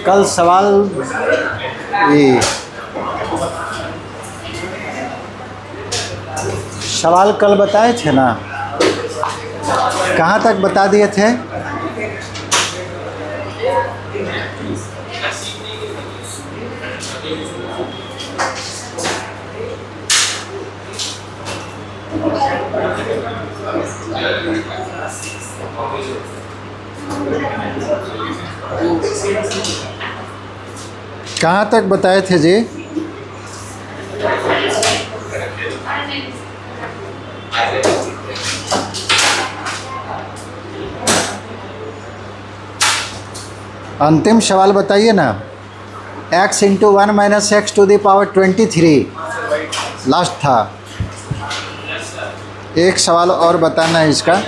कल सवाल ये सवाल कल बताए थे ना, कहाँ तक बता दिए थे? कहाँ तक बताए थे जी? अंतिम सवाल बताइए ना। x into 1 minus x to the power 23 last था। एक सवाल और बताना है इसका।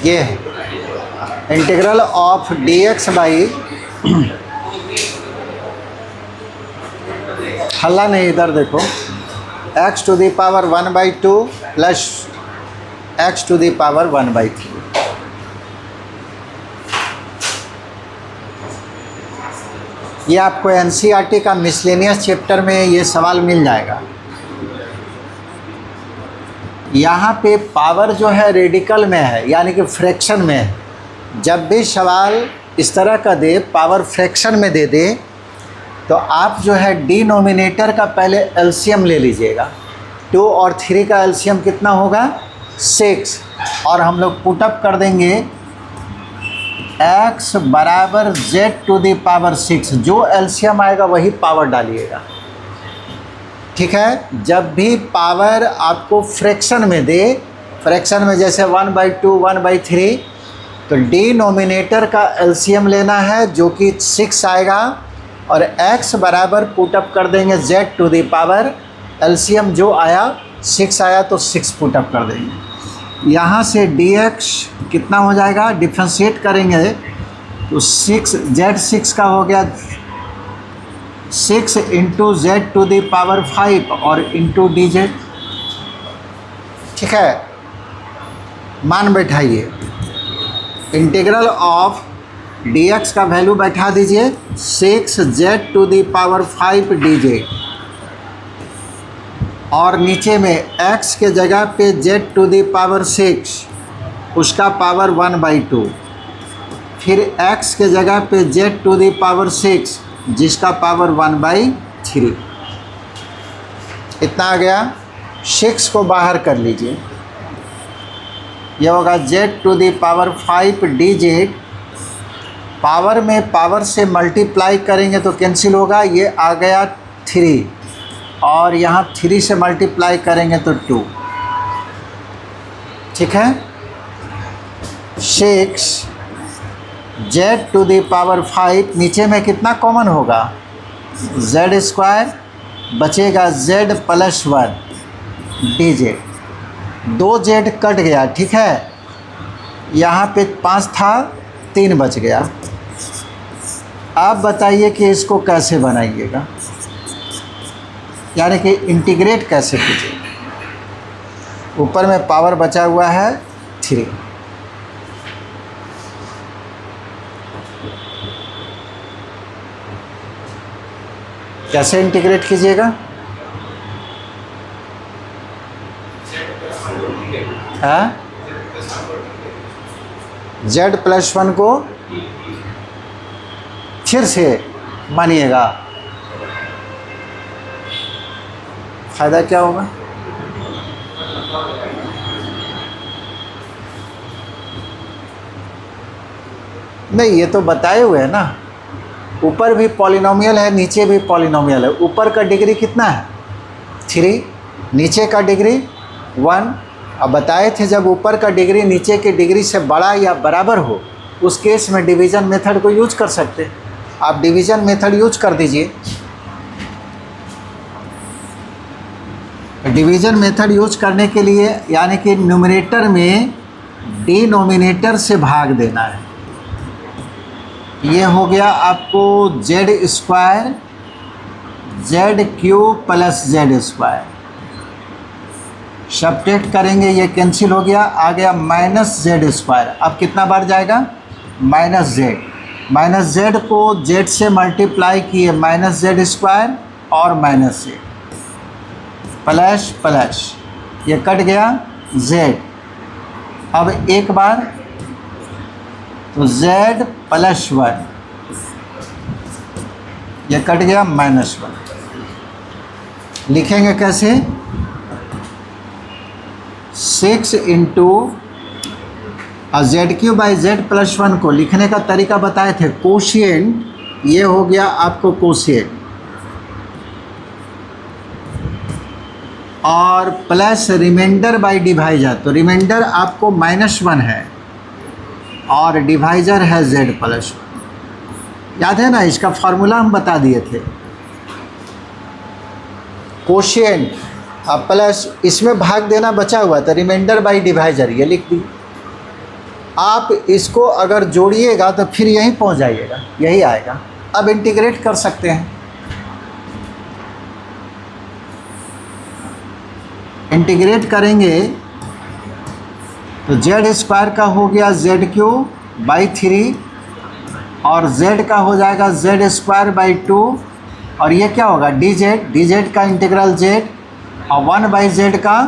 ये है integral of d x by, हल्ला नहीं, इधर देखो, x to the power 1/2 plus x to the power 1/3। ये आपको एनसीईआरटी का मिसलेनियस चैप्टर में ये सवाल मिल जाएगा। यहाँ पे पावर जो है रेडिकल में है, यानी कि फ्रैक्शन में है। जब भी सवाल इस तरह का दे, पावर फ्रैक्शन में दे दे, तो आप जो है डिनोमिनेटर का पहले एलसीएम ले लीजिएगा। 2 और 3 का एलसीएम कितना होगा? 6। और हम लोग पुटअप कर देंगे x बराबर z टू दी पावर 6। जो एलसीएम आएगा वही पावर डालिएगा, ठीक है। जब भी पावर आपको फ्रैक्शन में दे, फ्रैक्शन में जैसे 1/2 1/3, तो डिनोमिनेटर का एलसीएम लेना है जो कि 6 आएगा, और x बराबर पुटअप कर देंगे z to the power, LCM जो आया 6 आया तो 6 पुटअप कर देंगे। यहाँ से dx कितना हो जाएगा? डिफ्रेंशिएट करेंगे तो 6 का हो गया 6 into z to the power 5 और इंटू डी जेड, ठीक है। मान बैठाइए, इंटीग्रल ऑफ डी एक्स का वैल्यू बैठा दीजिए 6 z to the power 5 d z, और नीचे में x के जगह पे z टू दी पावर 6 उसका पावर 1/2, फिर x के जगह पे z टू दी पावर 6 जिसका पावर 1/3। इतना आ गया। 6 को बाहर कर लीजिए, यह होगा z to the power 5 d z. Power में पावर से मल्टीप्लाई करेंगे तो कैंसिल होगा, ये आ गया 3, और यहाँ 3 से मल्टीप्लाई करेंगे तो 2, ठीक है। 6 z टू दी पावर 5, नीचे में कितना कॉमन होगा? z², बचेगा z plus 1 D Z. 2 z cut गया, ठीक है। यहाँ पे 5 था, 3 बच गया। आप बताइए कि इसको कैसे बनाइएगा, यानी कि इंटीग्रेट कैसे कीजिए। ऊपर में पावर बचा हुआ है 3, कैसे इंटीग्रेट कीजिएगा? हाँ, z+1 को फिर से मानिएगा, फायदा क्या होगा? नहीं, ये तो बताए हुए है ना, ऊपर भी पॉलिनोमियल है नीचे भी पॉलिनोमियल है। ऊपर का डिग्री कितना है? 3, नीचे का डिग्री 1। अब बताए थे जब ऊपर का डिग्री नीचे की डिग्री से बड़ा या बराबर हो, उस केस में डिवीज़न मेथड को यूज कर सकते। आप डिवीज़न मेथड यूज कर दीजिए। डिवीज़न मेथड यूज करने के लिए यानी कि न्यूमरेटर में डिनोमिनेटर से भाग देना है। ये हो गया आपको z² z³ + z²। सब्ट्रैक्ट करेंगे, ये कैंसिल हो गया, आ गया -z²। अब कितना बार जाएगा? -z को z से मल्टीप्लाई किए, -z² और -z प्लस ये कट गया z। अब एक बार तो z+1, ये कट गया -1। लिखेंगे कैसे? 6 इंटू z³/z+1 को लिखने का तरीका बताए थे। कोशिएंट, ये हो गया आपको कोशिएंट, और प्लस रिमाइंडर बाय डिवाइजर। तो रिमाइंडर आपको -1 है और डिवाइजर है z+1। याद है ना, इसका फार्मूला हम बता दिए थे। कोशिएंट प्लस इसमें भाग देना बचा हुआ था, रिमाइंडर बाय डिवाइजर, ये लिख दी। आप इसको अगर जोड़िएगा तो फिर यहीं पहुंच जाइएगा, यही आएगा। अब इंटीग्रेट कर सकते हैं। इंटीग्रेट करेंगे तो z² का हो गया z³/3 और z का हो जाएगा z²/2, और ये क्या होगा? dz का इंटीग्रल z और 1/z का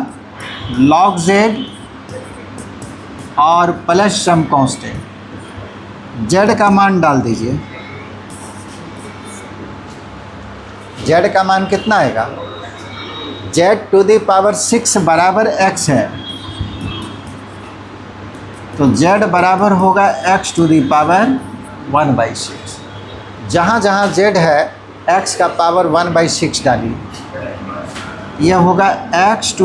log z और प्लस सम कांस्टेंट। z का मान डाल दीजिए। z का मान कितना आएगा? z⁶ बराबर x है, तो z बराबर होगा x⁴ जहाँ जहाँ z है x का पावर 1/6 डालिए। यह होगा x⁴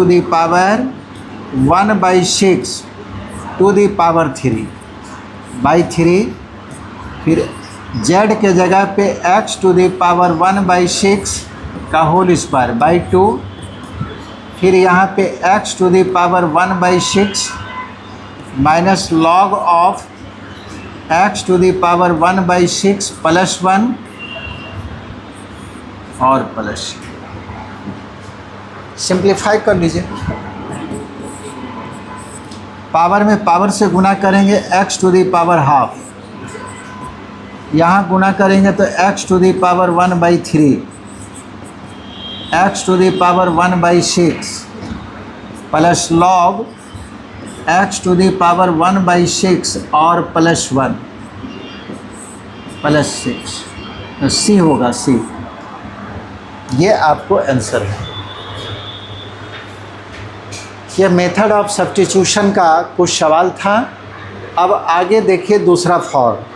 फिर z के जगह पे x⁴ का होल स्क्वायर बाई 2, फिर यहाँ पे x⁴ minus log of x⁴ plus 1 और प्लस। सिंप्लीफाई कर लीजिए। पावर में पावर से गुना करेंगे x⁴, यहाँ गुना करेंगे तो x⁴ 1/3 प्लस लॉग x⁴ और प्लस 1 प्लस 6, तो सी होगा सी। ये आपको आंसर है। ये मेथड ऑफ सब्स्टिट्यूशन का कुछ सवाल था। अब आगे देखिए दूसरा फॉर्म।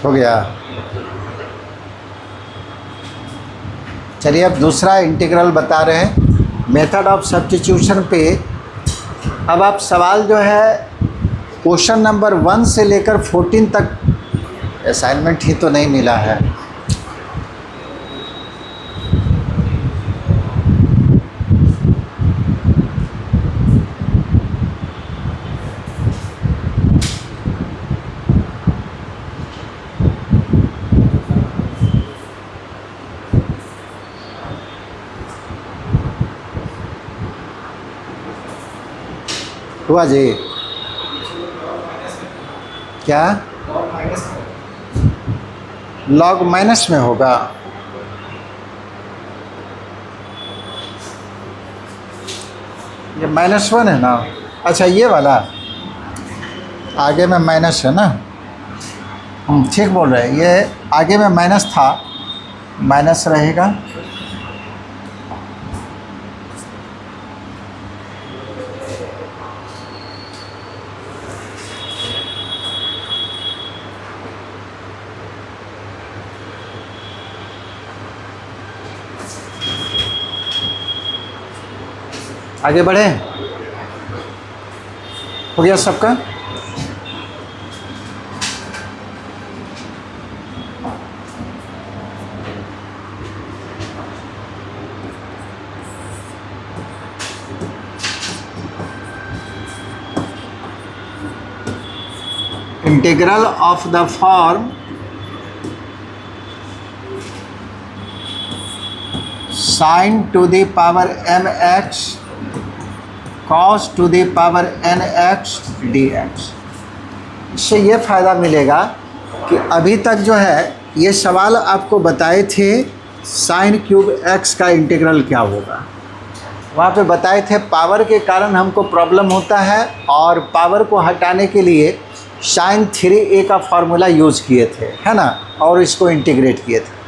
हो गया। चलिए अब दूसरा इंटीग्रल बता रहे हैं। मेथड ऑफ सब्स्टिट्यूशन पे अब आप सवाल जो है क्वेश्चन नंबर 1 से लेकर 14 तक, असाइनमेंट ही तो नहीं मिला है। हुआ जी क्या? लॉग माइनस में होगा। ये -1 है ना? अच्छा ये वाला आगे में माइनस है ना? ठीक बोल रहे हैं। ये आगे में माइनस था, माइनस रहेगा। आगे बढ़े, हो गया सबका? Integral of the form sin to the power mx cos to the power nx dx। इससे ये फ़ायदा मिलेगा कि अभी तक जो है ये सवाल आपको बताए थे sin क्यूब x का इंटीग्रल क्या होगा। वहाँ पे बताए थे पावर के कारण हमको प्रॉब्लम होता है और पावर को हटाने के लिए sin 3a का फार्मूला यूज़ किए थे, है ना, और इसको इंटीग्रेट किए थे।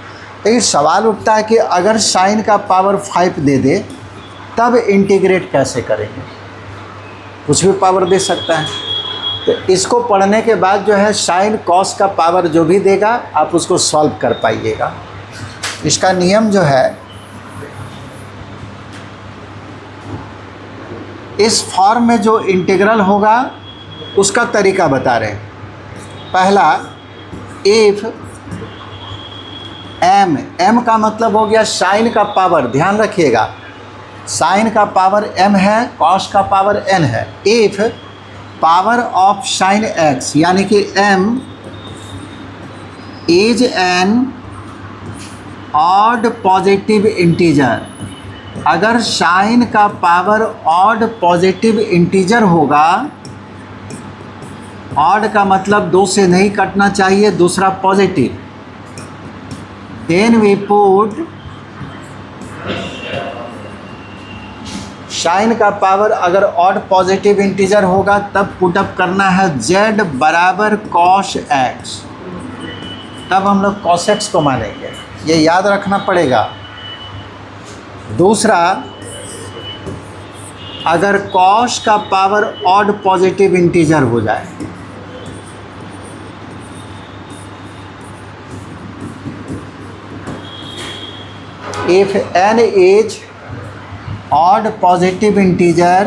लेकिन सवाल उठता है कि अगर sin का पावर 5 दे दे तब इंटीग्रेट कैसे करेंगे? कुछ भी पावर दे सकता है। तो इसको पढ़ने के बाद जो है sin cos का पावर जो भी देगा आप उसको सॉल्व कर पाइएगा। इसका नियम जो है इस फॉर्म में जो इंटीग्रल होगा उसका तरीका बता रहे हैं। पहला, इफ m का मतलब हो गया sin का पावर, ध्यान रखिएगा sin का पावर m है, cos का पावर n है। If power of sin x यानी कि m is an odd positive integer, अगर sin का पावर ऑड पॉजिटिव इंटीजर होगा, ऑड का मतलब 2 से नहीं कटना चाहिए, दूसरा positive, then we put sin का पावर अगर ऑड पॉजिटिव इंटीजर होगा तब पुटअप करना है z बराबर cos x, तब हम लोग cos x को मानेंगे, ये याद रखना पड़ेगा। दूसरा, अगर cos का पावर ऑड पॉजिटिव इंटीजर हो जाए, if n is odd positive integer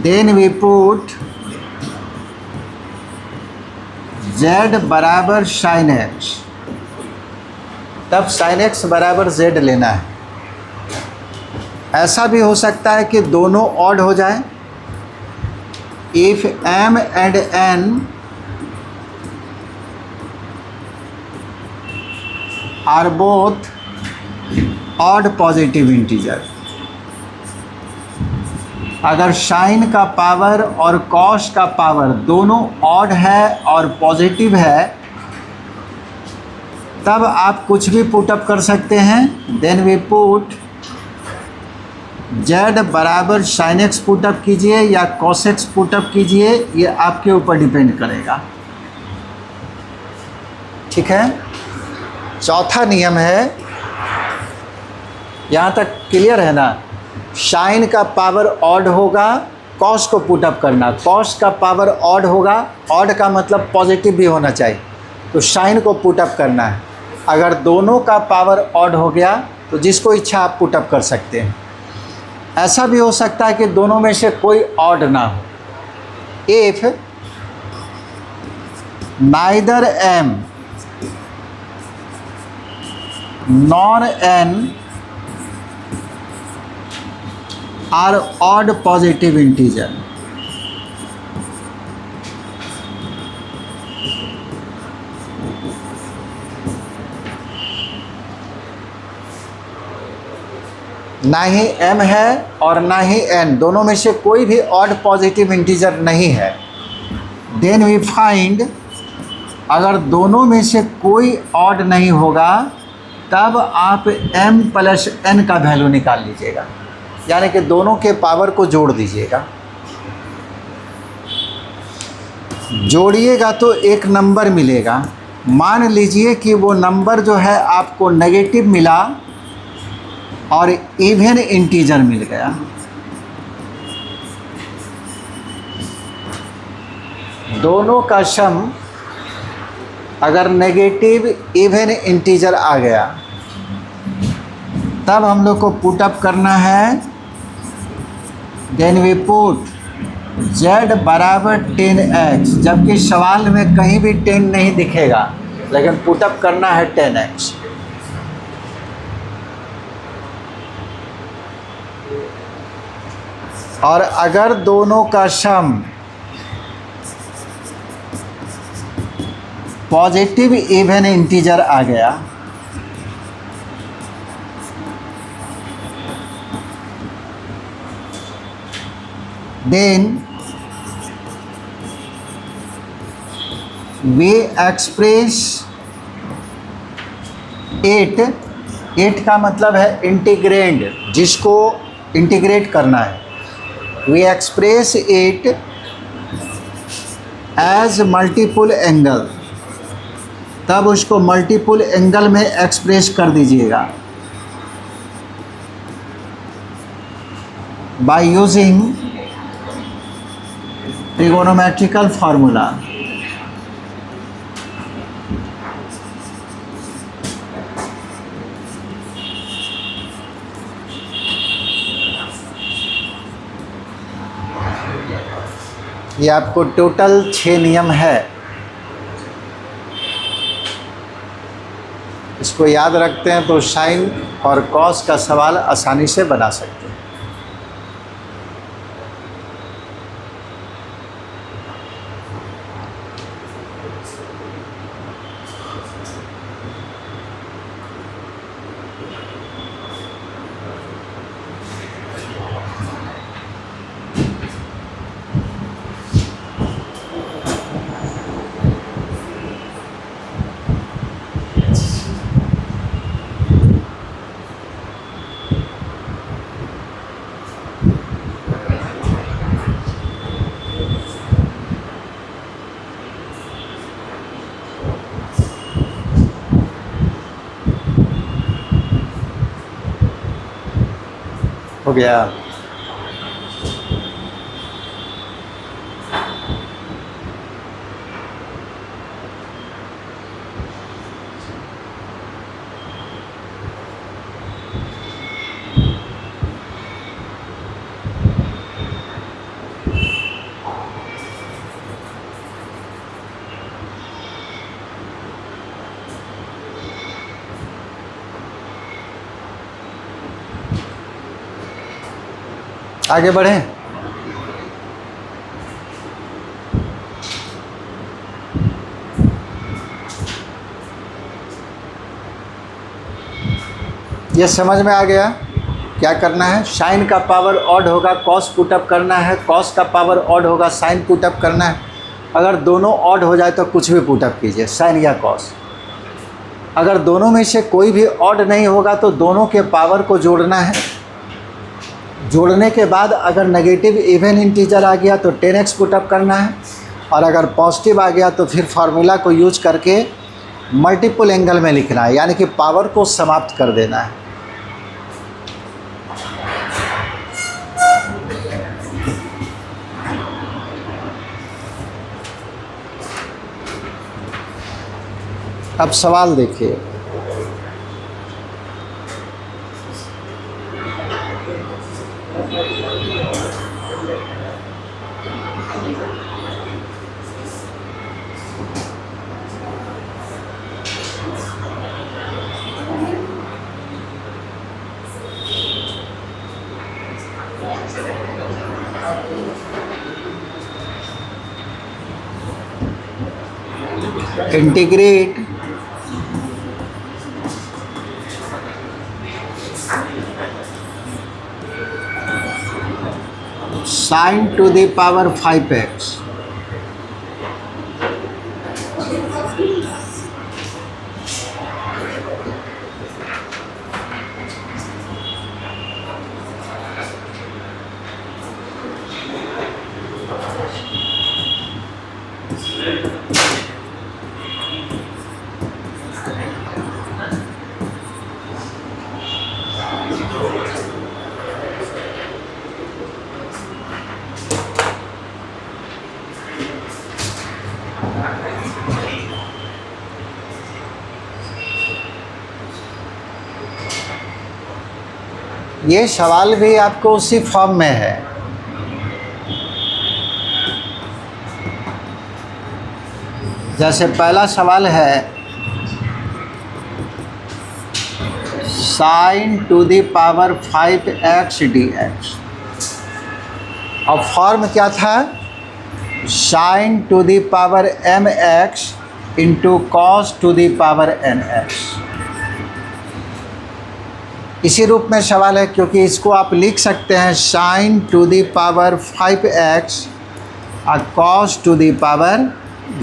then we put z बराबर sin x, तब sin x बराबर z लेना है। ऐसा भी हो सकता है कि दोनों ऑड हो जाए। If m and n are both odd positive integer, अगर sin का पावर और cos का पावर दोनों ऑड है और पॉजिटिव है तब आप कुछ भी पुटअप कर सकते हैं। देन वी पुट z बराबर sin x पुटअप कीजिए या cos x पुटअप कीजिए, ये आपके ऊपर डिपेंड करेगा। ठीक है। चौथा नियम है, यहाँ तक क्लियर है ना? sin का पावर ऑड होगा, cos को पुटअप करना, cos का पावर ऑड होगा, ऑड का मतलब पॉजिटिव भी होना चाहिए, तो sin को पुटअप करना है। अगर दोनों का पावर ऑड हो गया तो जिसको इच्छा आप पुटअप कर सकते हैं। ऐसा भी हो सकता है कि दोनों में से कोई ऑड ना हो। If neither m nor n are odd positive integer, ना ही m है और ना ही n, दोनों में से कोई भी ऑड पॉजिटिव इंटीजर नहीं है, देन वी फाइंड, अगर दोनों में से कोई ऑड नहीं होगा तब आप m प्लस n का वैल्यू निकाल लीजिएगा, यानी कि दोनों के पावर को जोड़ दीजिएगा। जोड़िएगा तो एक नंबर मिलेगा। मान लीजिए कि वो नंबर जो है आपको नेगेटिव मिला और इवन इंटीजर मिल गया। दोनों का सम अगर नेगेटिव इवन इंटीजर आ गया तब हम लोग को पुटअप करना है। देन वी पुट z बराबर 10x, जबकि सवाल में कहीं भी 10 नहीं दिखेगा, लेकिन पुटअप करना है 10x। और अगर दोनों का सम पॉजिटिव इवन इंटीजर आ गया देन वी एक्सप्रेस 8 का मतलब है इंटीग्रेंड, जिसको इंटीग्रेट करना है। We express 8 as multiple angle, तब उसको मल्टीपल एंगल में एक्सप्रेस कर दीजिएगा बाय यूजिंग ट्रिगोनोमेट्रिकल फार्मूला। ये आपको टोटल 6 नियम है, इसको याद रखते हैं तो साइन और कॉस का सवाल आसानी से बना सकते हैं। हो गया। आगे बढ़ें। ये समझ में आ गया क्या करना है। साइन का पावर ऑड होगा कॉस पुटअप करना है, कॉस का पावर ऑड होगा साइन पुटअप करना है। अगर दोनों ऑड हो जाए तो कुछ भी पुटअप कीजिए, साइन या कॉस। अगर दोनों में से कोई भी ऑड नहीं होगा तो दोनों के पावर को जोड़ना है। जोड़ने के बाद अगर नेगेटिव इवन इंटीजर आ गया तो 10x पुटअप करना है, और अगर पॉजिटिव आ गया तो फिर फार्मूला को यूज करके मल्टीपल एंगल में लिखना है, यानी कि पावर को समाप्त कर देना है। अब सवाल देखिए। Integrate sin to the power 5x ये सवाल भी आपको उसी फॉर्म में है। जैसे पहला सवाल है sin to the power 5x dx, और फॉर्म क्या था? sin to the power mx into cos to the power nx। इसी रूप में सवाल है, क्योंकि इसको आप लिख सकते हैं sin to the power 5x और cos to the power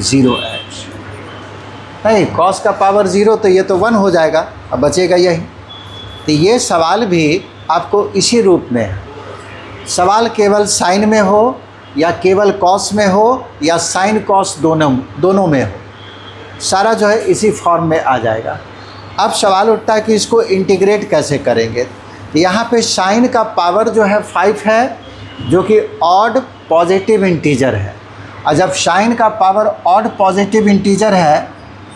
0x। नहीं, cos का पावर 0 तो ये तो 1 हो जाएगा, अब बचेगा यही। तो ये सवाल भी आपको इसी रूप में है। सवाल केवल साइन में हो या केवल कॉस में हो या साइन कॉस दोनों में हो, सारा जो है इसी फॉर्म में आ जाएगा। अब सवाल उठता है कि इसको इंटीग्रेट कैसे करेंगे। तो यहाँ पे साइन का पावर जो है 5 है, जो कि ऑड पॉजिटिव इंटीजर है। और जब साइन का पावर ऑड पॉजिटिव इंटीजर है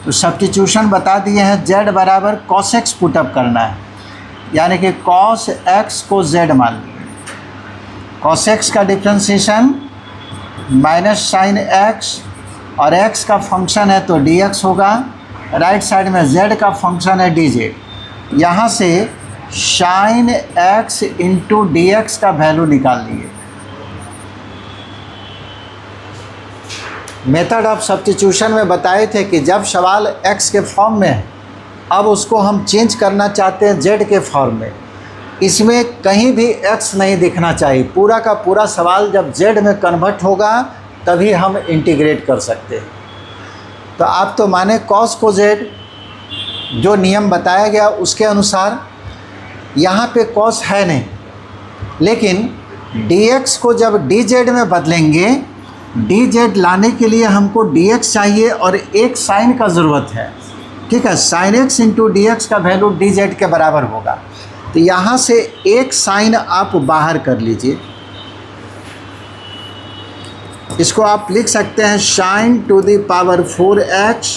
तो सब्स्टिट्यूशन बता दिए हैं, z बराबर cos x पुटअप करना है, यानी कि cos x को z मान लीजिए। cos x का डिफ्रेंशिएशन माइनस साइन x, और x का फंक्शन है तो dx होगा। राइट साइड में z का फंक्शन है dz। यहाँ से sine x into d x का वैल्यू निकाल लिए। मेथड ऑफ सब्स्टिट्यूशन में बताए थे कि जब सवाल x के फॉर्म में है, अब उसको हम चेंज करना चाहते हैं z के फॉर्म में। इसमें कहीं भी x नहीं दिखना चाहिए। पूरा का पूरा सवाल जब z में कन्वर्ट होगा तभी हम इंटीग्रेट कर सकते हैं। तो आप तो माने cos को z, जो नियम बताया गया उसके अनुसार। यहाँ पे cos है नहीं, लेकिन dx को जब dz में बदलेंगे, dz लाने के लिए हमको dx चाहिए और एक साइन का ज़रूरत है। ठीक है, sine x into d x का वैल्यू dz के बराबर होगा। तो यहाँ से एक साइन आप बाहर कर लीजिए। इसको आप लिख सकते हैं sign to the power 4x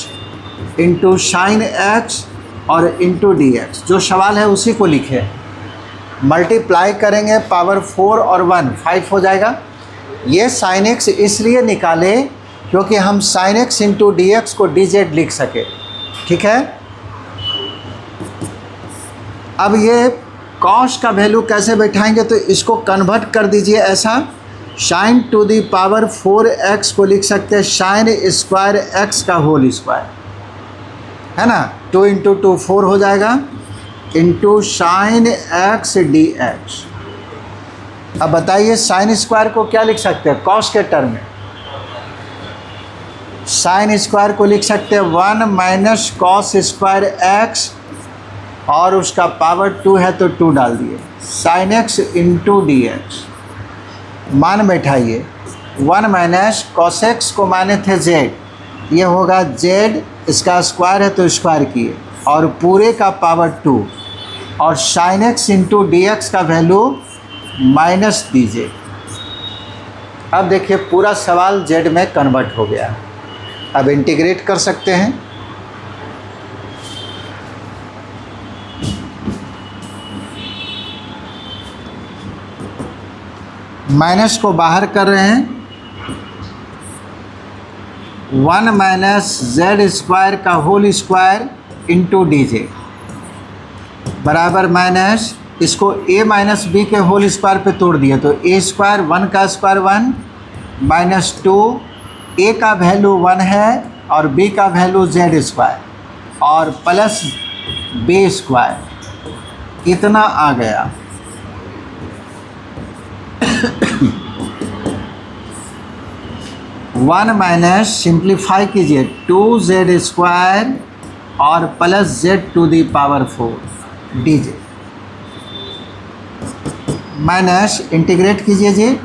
into sine x और इंटू डी एक्स। जो सवाल है उसी को लिखे, मल्टीप्लाई करेंगे पावर 4 और 1 5 हो जाएगा। ये साइन x इसलिए निकाले क्योंकि हम sine x into d x को dz लिख सके। ठीक है, अब ये कॉस का वैल्यू कैसे बैठाएंगे, तो इसको कन्वर्ट कर दीजिए ऐसा। Sign to the power 4x को लिख सकते हैं साइन स्क्वायर x का होल स्क्वायर, है ना। 2 इंटू 2 4 हो जाएगा, into sine x D x. अब बताइए साइन स्क्वायर को क्या लिख सकते हैं कॉस के टर्म में? साइन स्क्वायर को लिख सकते हैं 1 माइनस कॉस स्क्वायर x, और उसका पावर 2 है तो 2 डाल दिए, sine x into d x. मान बैठाइए, 1 माइनस कॉस x को माने थे z, ये होगा z, इसका स्क्वायर है तो स्क्वायर किए, और पूरे का पावर 2, और sine x into d x का वैल्यू माइनस दीजिए। अब देखिए पूरा सवाल z में कन्वर्ट हो गया। अब इंटीग्रेट कर सकते हैं। माइनस को बाहर कर रहे हैं, 1 माइनस जेड स्क्वायर का whole square into d z बराबर माइनस, इसको a माइनस बी के होल स्क्वायर पे तोड़ दिए तो a स्क्वायर, 1 का स्क्वायर 1 माइनस 2, a का वैल्यू 1 है और b का वैल्यू जेड स्क्वायर और प्लस बी स्क्वायर, इतना आ गया। वन माइनस सिंप्लीफाई कीजिए 2z स्क्वायर और plus z⁴ dz minus integrate कीजिए जी,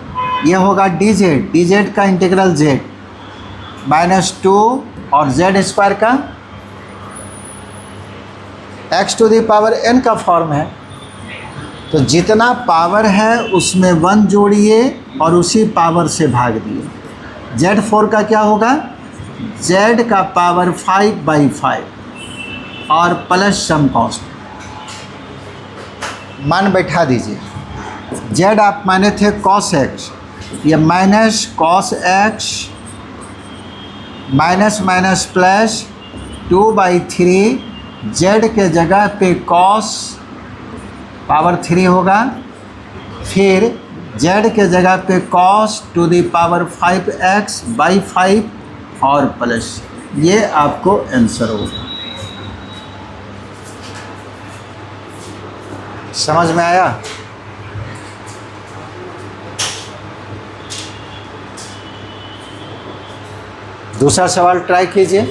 ये होगा dz का इंटीग्रल z माइनस 2 और z² का x⁴n का फॉर्म है। तो जितना पावर है उसमें 1 जोड़िए और उसी पावर से भाग दिए। z4 का क्या होगा, z का पावर 5/5 और प्लस सम कांस्टेंट मान बैठा दीजिए। z आप माने थे cos x, ये minus cos x minus minus plus 2/3, z के जगह पे cos पावर 3 होगा, फिर z के जगह पे cos 5x/5 और प्लस, ये आपको आंसर होगा। समझ में आया? दूसरा सवाल ट्राई कीजिए।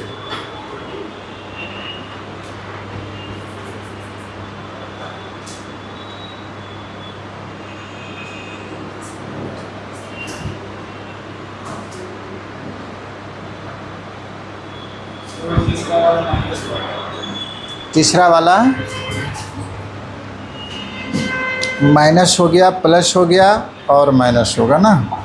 तीसरा वाला माइनस हो गया, प्लस हो गया और माइनस होगा ना।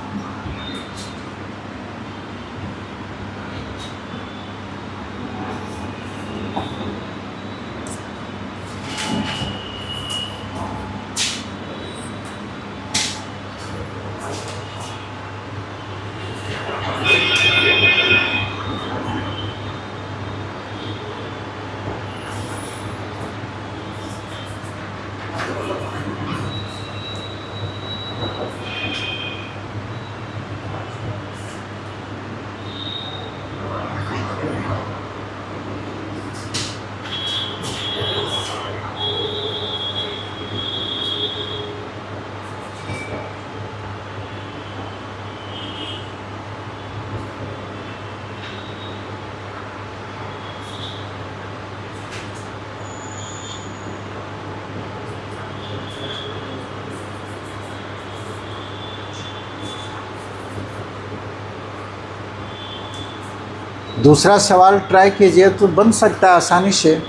दूसरा सवाल ट्राई कीजिए तो बन सकता है आसानी से।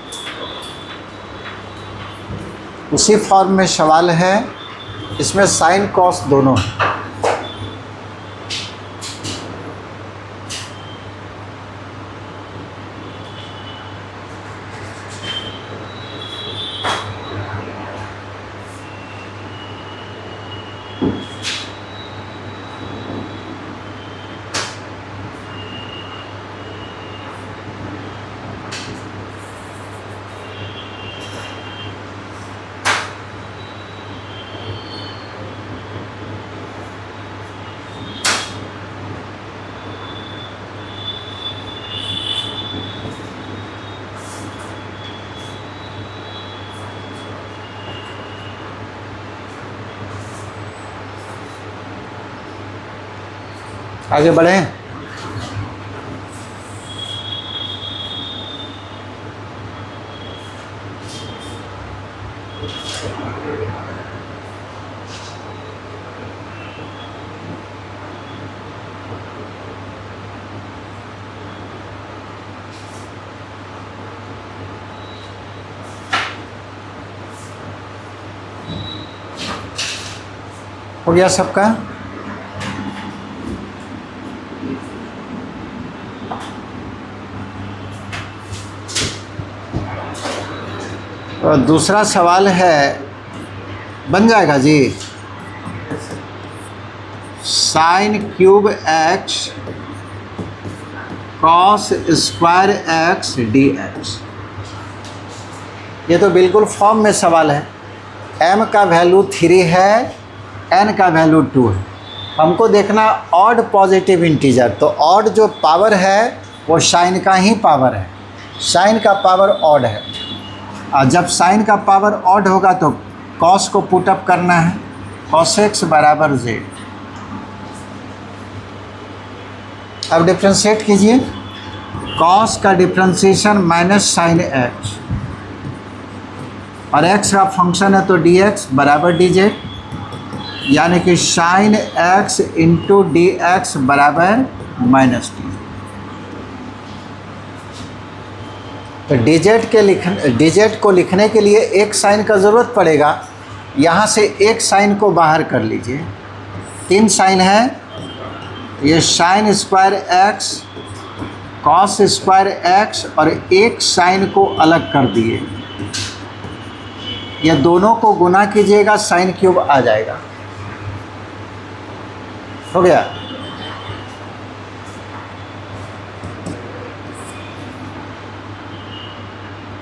उसी फॉर्म में सवाल है, इसमें साइन कॉस दोनों है। आगे बढ़ें। हो गया सबका? और दूसरा सवाल है, बन जाएगा जी, sine cube x cos square x dx। ये तो बिल्कुल फॉर्म में सवाल है। m का वैल्यू 3 है, n का वैल्यू 2 है। हमको देखना ऑड पॉजिटिव इंटीजर, तो ऑड जो पावर है वो साइन का ही पावर है, साइन का पावर ऑड है। और जब साइन का पावर ऑड होगा तो कॉस को पुटअप करना है, कॉस एक्स बराबर जेड। अब डिफ्रेंशिएट कीजिए, कॉस का डिफ्रेंशिएशन माइनस साइन एक्स, और एक्स का फंक्शन है तो डी एक्स बराबर डी जेड, यानी कि sine x into d x बराबर माइनस डी। तो डिजिट को लिखने के लिए एक साइन का ज़रूरत पड़ेगा, यहाँ से एक साइन को बाहर कर लीजिए। 3 साइन है, ये sign square x, cos square x, और एक साइन को अलग कर दिए। ये दोनों को गुना कीजिएगा, साइन क्यूब आ जाएगा। हो गया।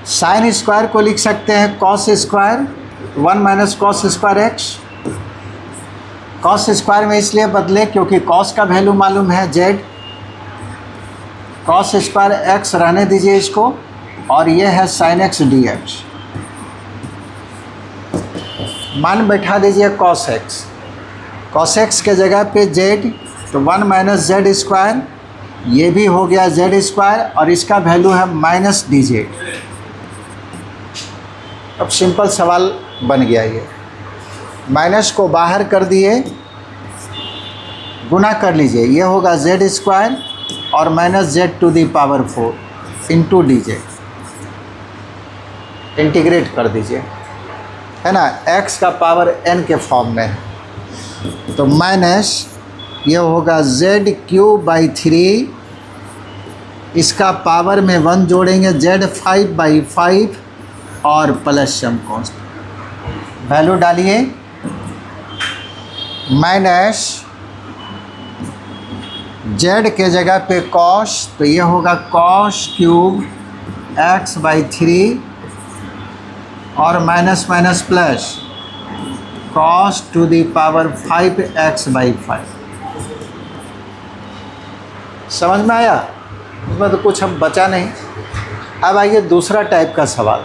साइन स्क्वायर को लिख सकते हैं cos square 1 minus cos square x. Cos square में इसलिए बदले क्योंकि कॉस का वैल्यू मालूम है जेड, कॉस स्क्वायर एक्स रहने दीजिए इसको, और ये है साइन एक्स डी एक्स। मान बैठा दीजिए कॉस एक्स, कॉस एक्स के जगह पे जेड, तो 1 माइनस जेड स्क्वायर, ये भी हो गया जेड स्क्वायर, और इसका वैल्यू है माइनस डी जेड। अब सिंपल सवाल बन गया ये, माइनस को बाहर कर दिए, गुना कर लीजिए, ये होगा जेड स्क्वायर और minus z to the power 4 into d z, integrate कर दीजिए, है ना, x का पावर n के फॉर्म में है। तो माइनस ये होगा जेड क्यूब बाई 3, इसका पावर में 1 जोड़ेंगे, जेड 5/5 और प्लस सम कांस्टेंट वैल्यू डालिए, माइनस जेड के जगह पे कॉस, तो ये होगा कॉस क्यूब x/3 और minus minus plus cos to the power 5x/5। समझ में आया? उसमें तो कुछ अब बचा नहीं। अब आइए दूसरा टाइप का सवाल।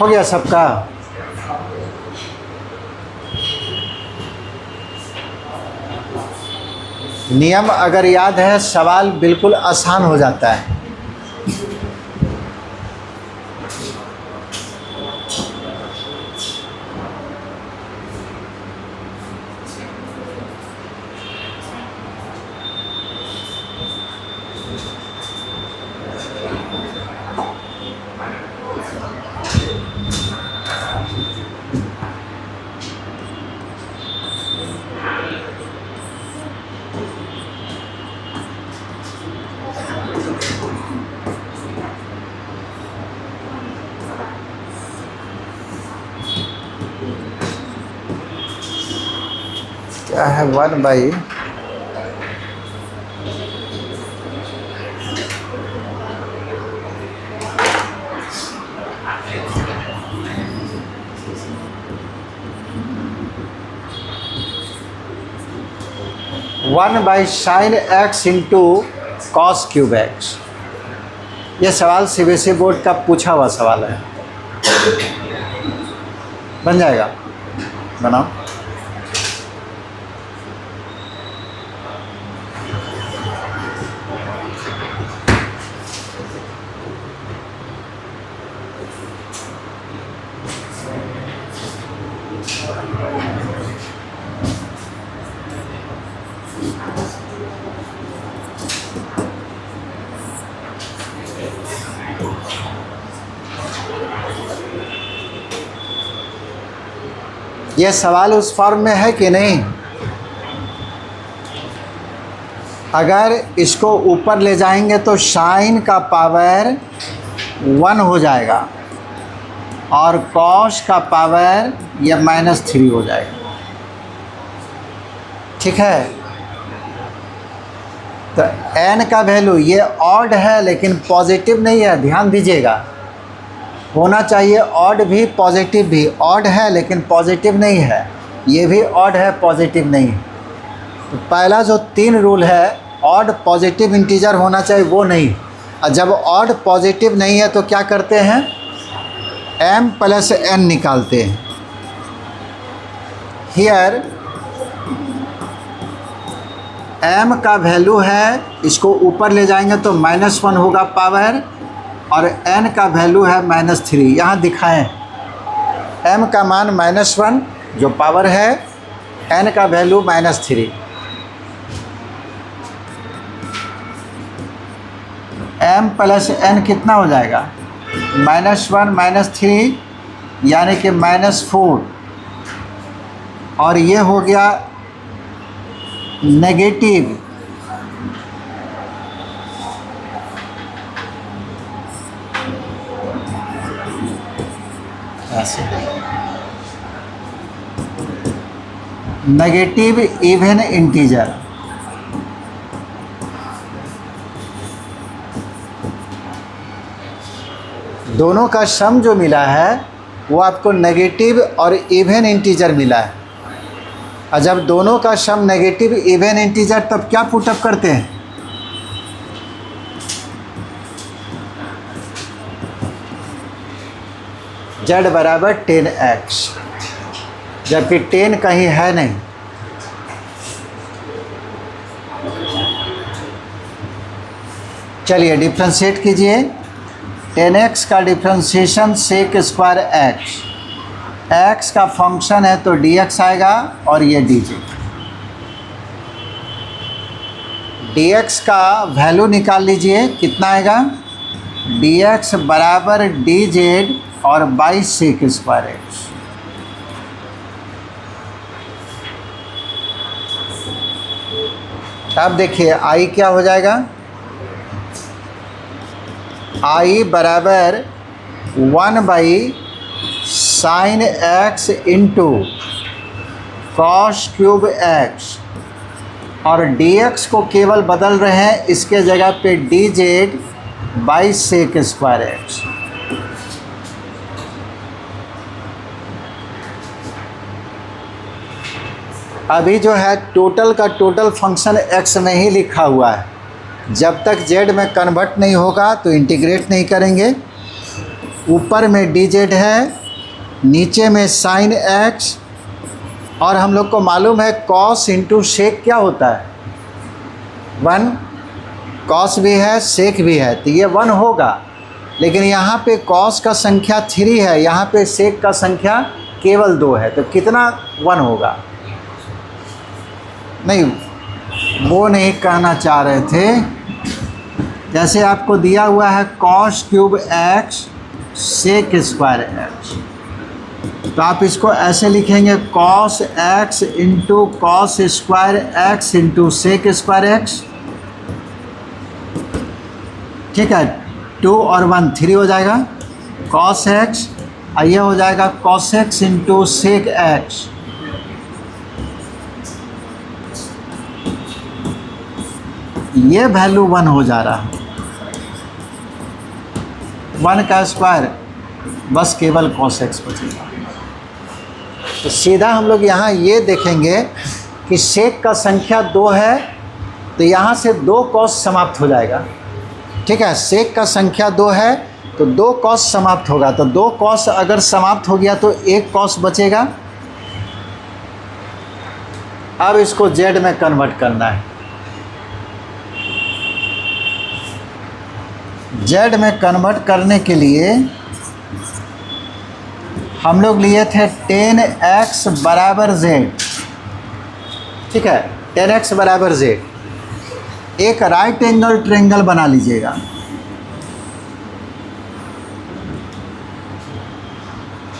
हो गया सबका? नियम अगर याद है, सवाल बिल्कुल आसान हो जाता है। क्या है 1/, one by sine x into cos cube x. ये सवाल सीबीएसई बोर्ड का पूछा हुआ सवाल है। बन जाएगा? बनाओ। ये सवाल उस फॉर्म में है कि नहीं? अगर इसको ऊपर ले जाएंगे तो साइन का पावर 1 हो जाएगा और कॉस का पावर ये -3 हो जाएगा। ठीक है, तो n का वैल्यू ये ऑड है लेकिन पॉजिटिव नहीं है, ध्यान दीजिएगा। होना चाहिए ऑड भी पॉजिटिव भी, ऑड है लेकिन पॉजिटिव नहीं है, ये भी ऑड है पॉजिटिव नहीं है। तो पहला जो 3 रूल है, ऑड पॉजिटिव इंटीजर होना चाहिए, वो नहीं। और जब ऑड पॉजिटिव नहीं है तो क्या करते हैं, m + n निकालते हैं। हियर m का वैल्यू है, इसको ऊपर ले जाएंगे तो -1 होगा पावर, और n का वैल्यू है -3। यहाँ दिखाएं m का मान -1 जो पावर है, n का वैल्यू -3। m + n कितना हो जाएगा, -1 -3 यानी कि -4, और ये हो गया नेगेटिव। ऐसे नेगेटिव इवन इंटीजर। दोनों का सम जो मिला है वो आपको नेगेटिव और इवन इंटीजर मिला है। और जब दोनों का सम नेगेटिव इवन इंटीजर, तब क्या पुटअप करते हैं, z = 10x, जबकि 10 कहीं है नहीं। चलिए डिफ्रेंशिएट कीजिए। 10x का डिफ्रेंशिएशन sec² x, x का फंक्शन है तो dx आएगा, और ये dx का वैल्यू निकाल लीजिए, कितना आएगा, dx = dz और बाई sec² x। अब देखिए i क्या हो जाएगा, i = 1/sin x × cos³ x, और dx को केवल बदल रहे हैं, इसके जगह पे dz बाई sec² x। अभी जो है टोटल का टोटल फंक्शन x में ही लिखा हुआ है, जब तक z में कन्वर्ट नहीं होगा तो इंटीग्रेट नहीं करेंगे। ऊपर में dz है, नीचे में sin x, और हम लोग को मालूम है cos × sec क्या होता है, 1। cos भी है sec भी है, तो ये 1 होगा। लेकिन यहाँ पे cos का संख्या 3 है, यहाँ पे sec का संख्या केवल 2 है, तो कितना 1 होगा। नहीं, वो नहीं कहना चाह रहे थे। जैसे आपको दिया हुआ है cos³ x sec² x, तो आप इसको ऐसे लिखेंगे cos x × cos² x × sec² x। ठीक है, 2 और 1 3 हो जाएगा, cos x, और ये हो जाएगा cos x × sec x। ये वैल्यू 1 हो जा रहा है, 1 का स्क्वायर, बस केवल cos x बचेगा। तो सीधा हम लोग यहाँ ये देखेंगे कि sec का संख्या 2 है, तो यहाँ से 2 cos समाप्त हो जाएगा। ठीक है, sec का संख्या 2 है तो 2 cos समाप्त होगा, तो 2 cos अगर समाप्त हो गया तो 1 cos बचेगा। अब इसको z में कन्वर्ट करना है। z में कन्वर्ट करने के लिए हम लोग लिए थे 10x = z। ठीक है, 10x = z। एक राइट एंगल ट्रायंगल बना लीजिएगा,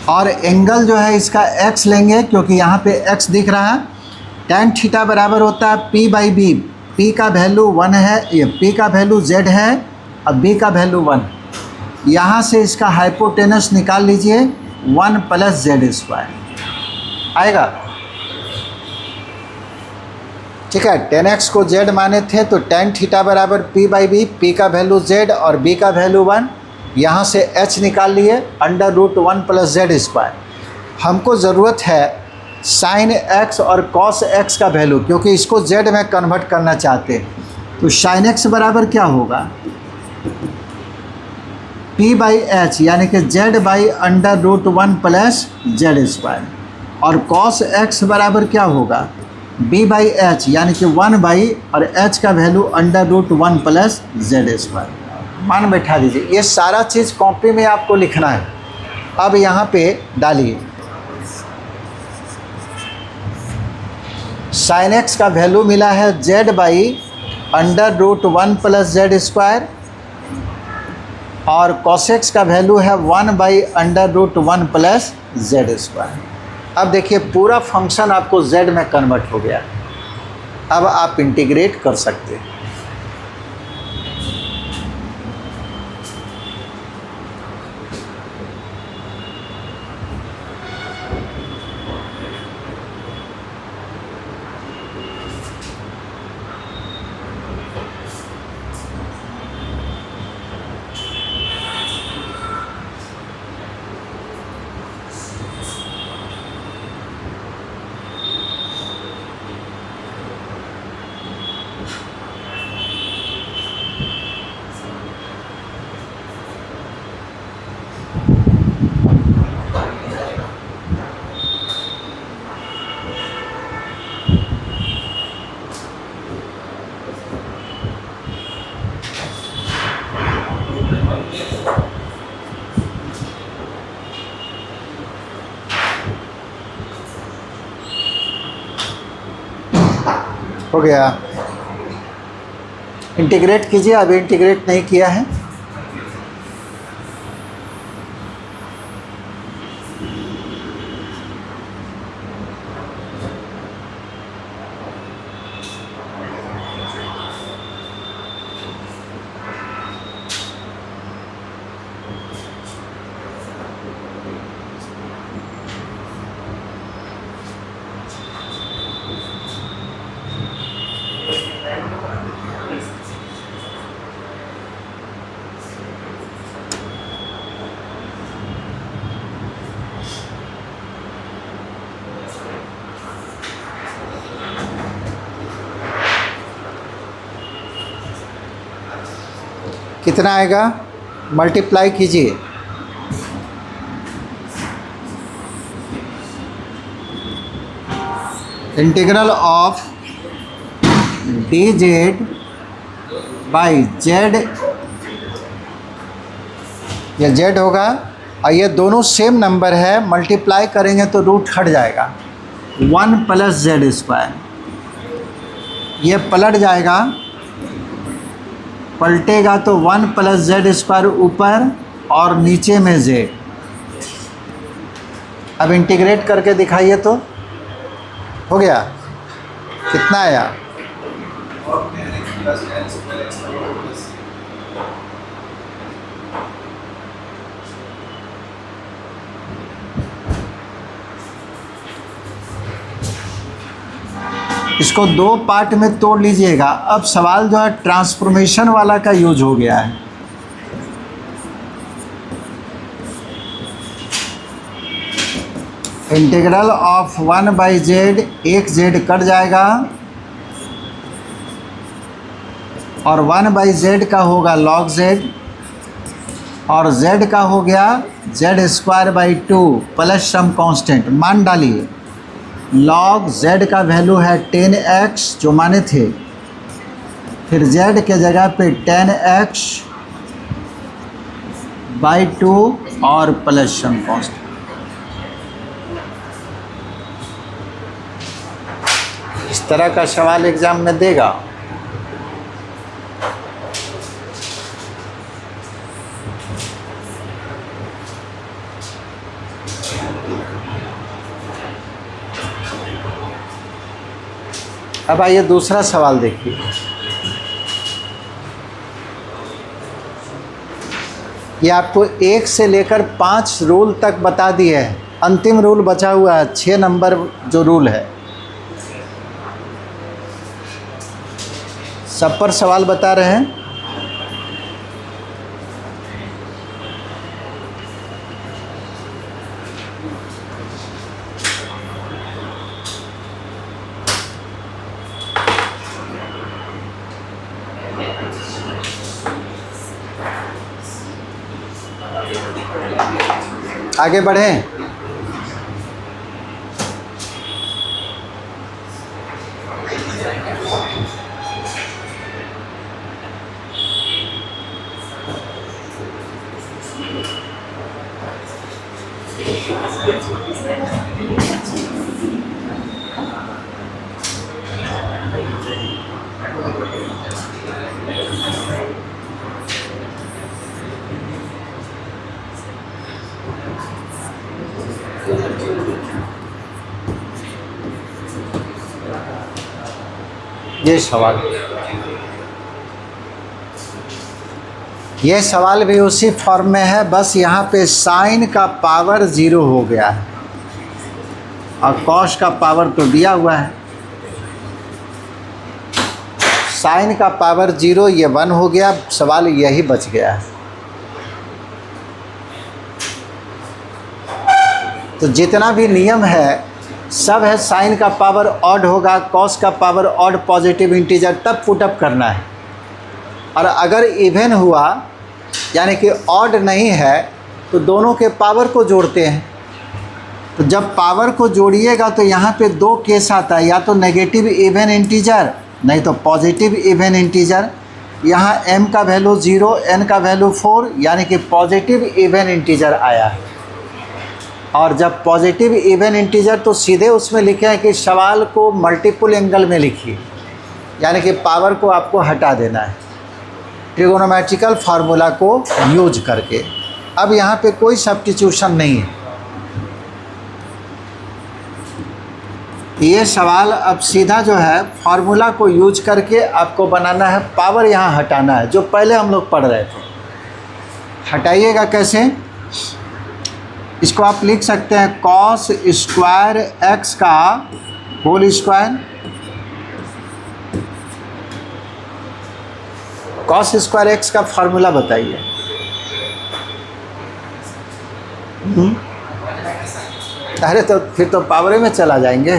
और एंगल जो है इसका x लेंगे क्योंकि यहाँ पे x दिख रहा है। tan थीटा बराबर होता है p बाई बी। p का वैल्यू 1 है, ये p का वैल्यू z है और b का वैल्यू 1। यहाँ से इसका हाइपोटेनस निकाल लीजिए 1 प्लस जेड स्क्वायर आएगा। ठीक है, tan x को z माने थे तो tan थीटा बराबर p बाई बी, p का वैल्यू z और b का वैल्यू 1। यहाँ से h निकाल लिए under root 1 plus z square. हमको ज़रूरत है साइन x और कॉस x का वैल्यू, क्योंकि इसको z में कन्वर्ट करना चाहते हैं। तो साइन x बराबर क्या होगा, p बाई एच यानी कि z by under root 1 plus z square, और कॉस x बराबर क्या होगा, b बाई एच यानी कि 1 बाई और h का value under root 1 plus z square. मान बैठा दीजिए, ये सारा चीज़ कॉपी में आपको लिखना है। अब यहाँ पे डालिए साइन x का वैल्यू मिला है z by under root 1 plus z square, और कॉस x का वैल्यू है 1 by under root 1 plus z square. अब देखिए पूरा फंक्शन आपको z में कन्वर्ट हो गया। अब आप इंटीग्रेट कर सकते हैं। हो गया, इंटीग्रेट कीजिए। अभी इंटीग्रेट नहीं किया है। कितना आएगा, मल्टीप्लाई कीजिए। Integral of D Z by Z, ये जेड होगा और ये दोनों सेम नंबर है, मल्टीप्लाई करेंगे तो रूट हट जाएगा 1 प्लस जेड स्क्वायर। ये पलट जाएगा, पलटेगा तो 1 प्लस जेड स्क्वायर ऊपर और नीचे में जेड। अब इंटीग्रेट करके दिखाइए तो हो गया। कितना आया, इसको दो पार्ट में तोड़ लीजिएगा। अब सवाल जो है ट्रांसफॉर्मेशन वाला का यूज हो गया है। इंटीग्रल ऑफ 1 बाई जेड, एक जेड कट जाएगा और 1 बाई जेड का होगा लॉग जेड, और जेड का हो गया z square by 2 plus some constant. मान डालिए, लॉग z का वैल्यू है 10x जो माने थे, फिर z के जगह पे 10x बाई 2 और प्लस सम कांस्टेंट। इस तरह का सवाल एग्जाम में देगा। अब आइए दूसरा सवाल देखिए। ये आपको 1 से लेकर 5 रूल तक बता दिए हैं। अंतिम रूल बचा हुआ है 6 नंबर जो रूल है। सब पर सवाल बता रहे हैं। आगे बढ़ें। ये सवाल भी उसी फॉर्म में है, बस यहाँ पे साइन का पावर 0 हो गया है और कॉस का पावर तो दिया हुआ है। साइन का पावर 0, ये 1 हो गया। सवाल यही बच गया है। तो जितना भी नियम है सब है। साइन का पावर ऑड होगा, कॉस का पावर ऑड पॉजिटिव इंटीजर, तब पुटअप करना है। और अगर इवन हुआ यानी कि ऑड नहीं है तो दोनों के पावर को जोड़ते हैं। तो जब पावर को जोड़िएगा तो यहाँ पे 2 केस आता है, या तो नेगेटिव इवन इंटीजर नहीं तो पॉजिटिव इवन इंटीजर। यहाँ m का वैल्यू 0, n का वैल्यू 4 यानी कि पॉजिटिव इवन इंटीजर आया है। और जब पॉजिटिव इवन इंटीजर तो सीधे उसमें लिखे हैं कि सवाल को मल्टीपल एंगल में लिखिए, यानी कि पावर को आपको हटा देना है ट्रिगोनोमेट्रिकल फार्मूला को यूज करके। अब यहाँ पे कोई सब्स्टिट्यूशन नहीं है। ये सवाल अब सीधा जो है फार्मूला को यूज करके आपको बनाना है, पावर यहाँ हटाना है जो पहले हम लोग पढ़ रहे थे। हटाइएगा कैसे? इसको आप लिख सकते हैं कॉस स्क्वायर एक्स का whole square. Cos square x का फार्मूला बताइए। अरे तो फिर तो पावर में चला जाएंगे।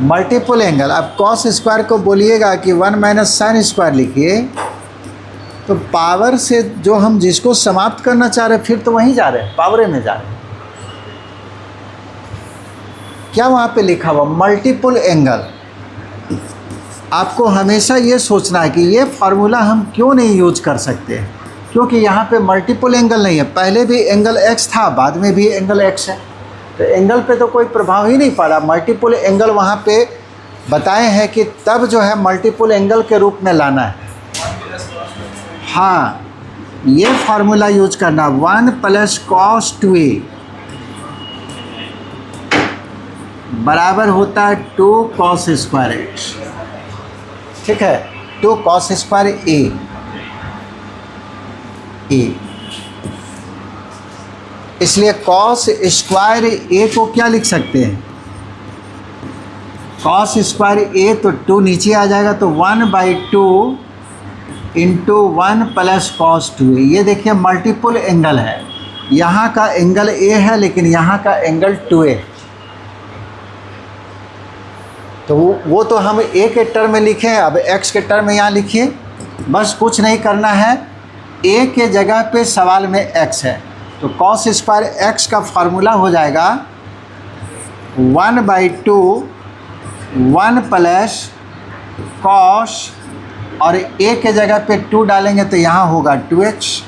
मल्टीपल एंगल, आप कॉस स्क्वायर को बोलिएगा कि 1 माइनस साइन स्क्वायर लिखिए, तो पावर से जो हम जिसको समाप्त करना चाह रहे हैं फिर तो वहीं जा रहे हैं, पावरे में जा रहे हैं। क्या वहाँ पे लिखा हुआ मल्टीपल एंगल? आपको हमेशा ये सोचना है कि ये फार्मूला हम क्यों नहीं यूज कर सकते, क्योंकि यहाँ पे मल्टीपल एंगल नहीं है। पहले भी एंगल x था, बाद में भी एंगल x है, तो एंगल पे तो कोई प्रभाव ही नहीं पड़ा। मल्टीपल एंगल वहाँ पे बताए हैं कि तब जो है मल्टीपल एंगल के रूप में लाना है। हाँ, ये फार्मूला यूज करना 1 प्लस कॉस 2a बराबर होता है 2 कॉस स्क्वायर एक्स। ठीक है, 2 कॉस स्क्वायर ए। इसलिए कॉस स्क्वायर ए को क्या लिख सकते हैं? कॉस स्क्वायर ए तो 2 नीचे आ जाएगा, तो 1/2 इंटू 1 प्लस कॉस 2। ये देखिए मल्टीपल एंगल है, यहाँ का एंगल ए है लेकिन यहाँ का एंगल 2a। तो वो तो हम ए के टर्म में लिखे हैं, अब एक्स के टर्म में यहाँ लिखिए। बस कुछ नहीं करना है, ए के जगह पे सवाल में एक्स है, तो कॉस स्क्वायर एक्स का फार्मूला हो जाएगा 1/2 1 प्लस कॉस, और ए के जगह पे 2 डालेंगे तो यहाँ होगा 2x।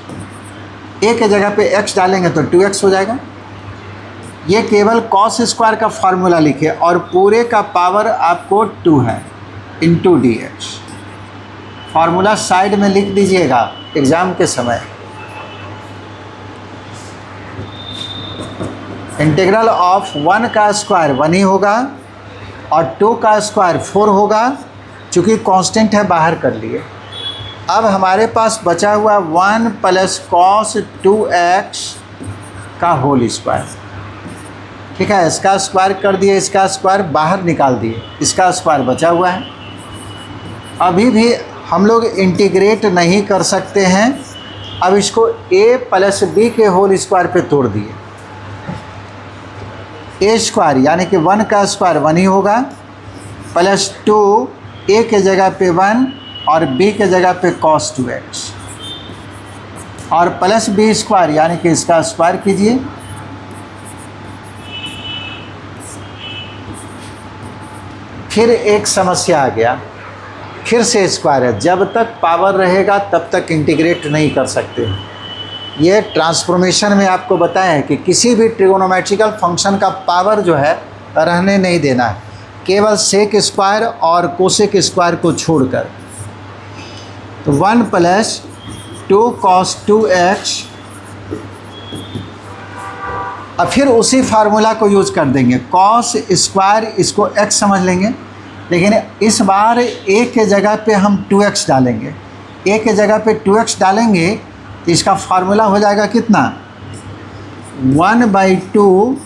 ए के जगह पे x डालेंगे तो 2x हो जाएगा। ये केवल कॉस स्क्वायर का फार्मूला लिखे और पूरे का पावर आपको 2 है इंटू dx। फार्मूला साइड में लिख दीजिएगा एग्ज़ाम के समय। इंटीग्रल ऑफ 1 का स्क्वायर 1 ही होगा और 2 का स्क्वायर 4 होगा, चूँकि कांस्टेंट है बाहर कर लिए। अब हमारे पास बचा हुआ 1 प्लस कॉस 2x का होल स्क्वायर। ठीक है, इसका स्क्वायर कर दिए, इसका स्क्वायर बाहर निकाल दिए, इसका स्क्वायर बचा हुआ है। अभी भी हम लोग इंटीग्रेट नहीं कर सकते हैं। अब इसको a प्लस बी के होल स्क्वायर पे तोड़ दिए। ए स्क्वायर यानी कि 1 का स्क्वायर 1 ही होगा, प्लस 2 a के जगह पे 1 और b के जगह पे cos 2x, और प्लस बी स्क्वायर यानी कि इसका स्क्वायर कीजिए। फिर एक समस्या आ गया, फिर से स्क्वायर है। जब तक पावर रहेगा तब तक इंटीग्रेट नहीं कर सकते। ये ट्रांसफॉर्मेशन में आपको बताया है कि किसी भी ट्रिगोनोमेट्रिकल फंक्शन का पावर जो है रहने नहीं देना है, केवल सेक स्क्वायर और कोसेक स्क्वायर को छोड़कर। तो 1 प्लस 2 cos 2x, अब फिर उसी फार्मूला को यूज कर देंगे। cos स्क्वायर इसको x समझ लेंगे, लेकिन इस बार a के जगह पे हम 2x डालेंगे। a के जगह पे 2x डालेंगे तो इसका फार्मूला हो जाएगा कितना, 1/2